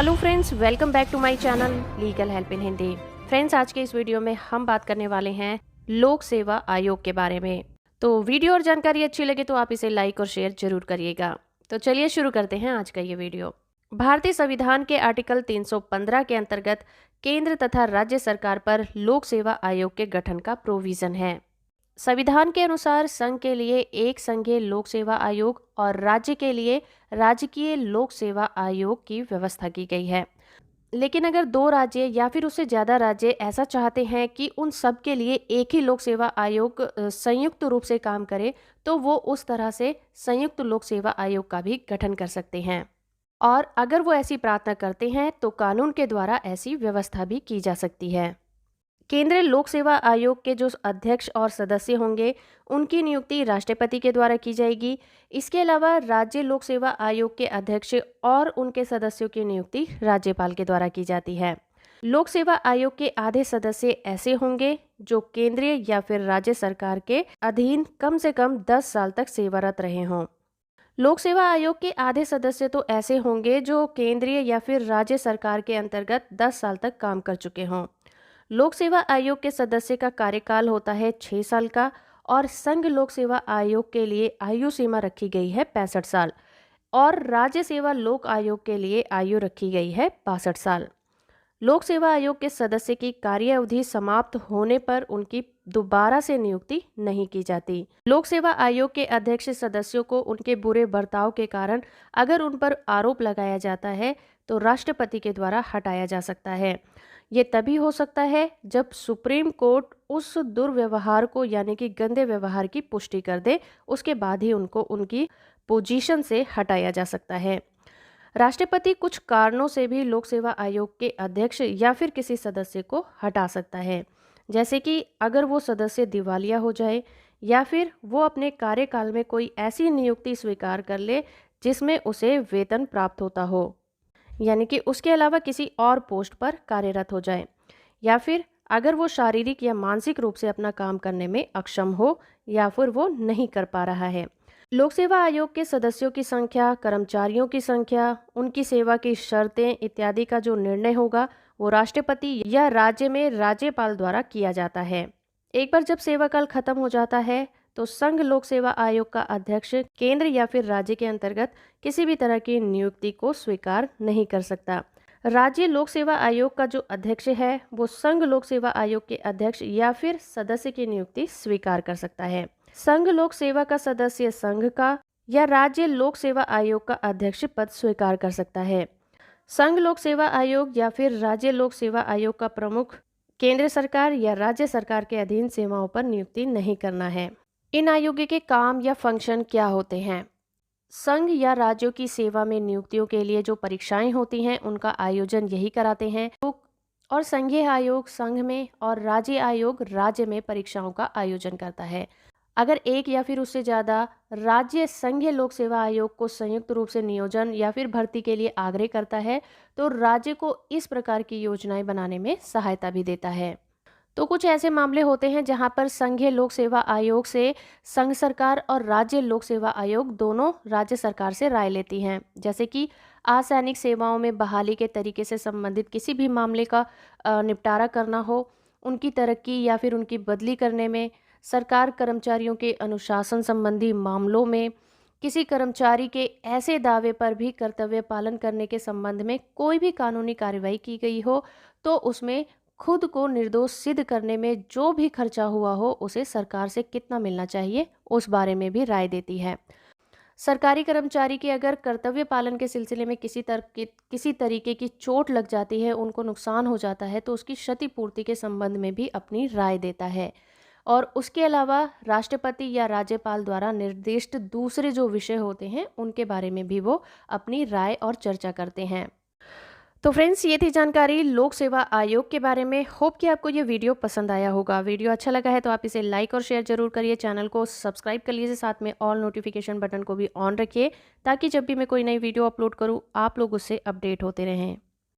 Hello friends, welcome back to my channel legal help in Hindi. Friends, आज के इस video में हम बात करने वाले हैं लोक सेवा आयोग के बारे में। तो वीडियो और जानकारी अच्छी लगे तो आप इसे लाइक और शेयर जरूर करिएगा। तो चलिए शुरू करते हैं आज का ये वीडियो। भारतीय संविधान के आर्टिकल 315 के अंतर्गत केंद्र तथा राज्य सरकार पर लोक सेवा आयोग के गठन का प्रोविजन है। संविधान के अनुसार संघ के लिए एक संघीय लोक सेवा आयोग और राज्य के लिए राजकीय लोक सेवा आयोग की व्यवस्था की गई है। लेकिन अगर दो राज्य या फिर उससे ज्यादा राज्य ऐसा चाहते हैं कि उन सब के लिए एक ही लोक सेवा आयोग संयुक्त रूप से काम करे, तो वो उस तरह से संयुक्त लोक सेवा आयोग का भी गठन कर सकते हैं। और अगर वो ऐसी प्रार्थना करते हैं तो कानून के द्वारा ऐसी व्यवस्था भी की जा सकती है। केंद्रीय लोक सेवा आयोग के जो अध्यक्ष और सदस्य होंगे, उनकी नियुक्ति राष्ट्रपति के द्वारा की जाएगी। इसके अलावा राज्य लोक सेवा आयोग के अध्यक्ष और उनके सदस्यों की नियुक्ति राज्यपाल के द्वारा की जाती है। लोक सेवा आयोग के आधे सदस्य ऐसे होंगे जो केंद्रीय या फिर राज्य सरकार के अधीन कम से कम 10 साल तक सेवारत रहे हों। लोक सेवा आयोग के आधे सदस्य तो ऐसे होंगे जो केंद्रीय या फिर राज्य सरकार के अंतर्गत 10 साल तक काम कर चुके हों। लोक सेवा आयोग के सदस्य का कार्यकाल होता है 6 साल का और संघ लोक सेवा आयोग के लिए आयु सीमा रखी गई है 65 साल और राज्य सेवा लोक आयोग के लिए आयु रखी गई है 62 साल। लोक सेवा आयोग के सदस्य की कार्य अवधि समाप्त होने पर उनकी दोबारा से नियुक्ति नहीं की जाती। लोक सेवा आयोग के अध्यक्ष सदस्यों को उनके बुरे बर्ताव के कारण अगर उन पर आरोप लगाया जाता है तो राष्ट्रपति के द्वारा हटाया जा सकता है। ये तभी हो सकता है जब सुप्रीम कोर्ट उस दुर्व्यवहार को यानी कि गंदे व्यवहार की पुष्टि कर दे, उसके बाद ही उनको उनकी पोजीशन से हटाया जा सकता है। राष्ट्रपति कुछ कारणों से भी लोक सेवा आयोग के अध्यक्ष या फिर किसी सदस्य को हटा सकता है, जैसे कि अगर वो सदस्य दिवालिया हो जाए या फिर वो अपने कार्यकाल में कोई ऐसी नियुक्ति स्वीकार कर ले जिसमें उसे वेतन प्राप्त होता हो, यानी कि उसके अलावा किसी और पोस्ट पर कार्यरत हो जाए, या फिर अगर वो शारीरिक या मानसिक रूप से अपना काम करने में अक्षम हो या फिर वो नहीं कर पा रहा है। लोक सेवा आयोग के सदस्यों की संख्या, कर्मचारियों की संख्या, उनकी सेवा की शर्तें इत्यादि का जो निर्णय होगा वो राष्ट्रपति या राज्य में राज्यपाल द्वारा किया जाता है। एक बार जब सेवा काल खत्म हो जाता है तो संघ लोक सेवा आयोग का अध्यक्ष केंद्र या फिर राज्य के अंतर्गत किसी भी तरह की नियुक्ति को स्वीकार नहीं कर सकता। राज्य लोक सेवा आयोग का जो अध्यक्ष है वो संघ लोक सेवा आयोग के अध्यक्ष या फिर सदस्य की नियुक्ति स्वीकार कर सकता है। संघ लोक सेवा का सदस्य संघ का या राज्य लोक सेवा आयोग का अध्यक्ष पद स्वीकार कर सकता है। संघ लोक सेवा आयोग या फिर राज्य लोक सेवा आयोग का प्रमुख केंद्र सरकार या राज्य सरकार के अधीन सेवाओं पर नियुक्ति नहीं करना है। इन आयोगों के काम या फंक्शन क्या होते हैं? संघ या राज्यों की सेवा में नियुक्तियों के लिए जो परीक्षाएं होती हैं उनका आयोजन यही कराते हैं, और संघीय आयोग संघ में और राज्य आयोग राज्य में परीक्षाओं का आयोजन करता है। अगर एक या फिर उससे ज़्यादा राज्य संघीय लोक सेवा आयोग को संयुक्त रूप से नियोजन या फिर भर्ती के लिए आग्रह करता है तो राज्य को इस प्रकार की योजनाएं बनाने में सहायता भी देता है। तो कुछ ऐसे मामले होते हैं जहां पर संघीय लोक सेवा आयोग से संघ सरकार और राज्य लोक सेवा आयोग दोनों राज्य सरकार से राय लेती हैं, जैसे कि असैनिक सेवाओं में बहाली के तरीके से संबंधित किसी भी मामले का निपटारा करना हो, उनकी तरक्की या फिर उनकी बदली करने में, सरकार कर्मचारियों के अनुशासन संबंधी मामलों में, किसी कर्मचारी के ऐसे दावे पर भी कर्तव्य पालन करने के संबंध में कोई भी कानूनी कार्रवाई की गई हो तो उसमें खुद को निर्दोष सिद्ध करने में जो भी खर्चा हुआ हो उसे सरकार से कितना मिलना चाहिए उस बारे में भी राय देती है। सरकारी कर्मचारी के अगर कर्तव्य पालन के सिलसिले में किसी तरीके की चोट लग जाती है, उनको नुकसान हो जाता है, तो उसकी क्षतिपूर्ति के संबंध में भी अपनी राय देता है। और उसके अलावा राष्ट्रपति या राज्यपाल द्वारा निर्दिष्ट दूसरे जो विषय होते हैं उनके बारे में भी वो अपनी राय और चर्चा करते हैं। तो फ्रेंड्स, ये थी जानकारी लोक सेवा आयोग के बारे में। होप कि आपको ये वीडियो पसंद आया होगा। वीडियो अच्छा लगा है तो आप इसे लाइक और शेयर जरूर करिए। चैनल को सब्सक्राइब कर लीजिए, साथ में ऑल नोटिफिकेशन बटन को भी ऑन रखिए ताकि जब भी मैं कोई नई वीडियो अपलोड करूँ आप लोग उससे अपडेट होते रहें।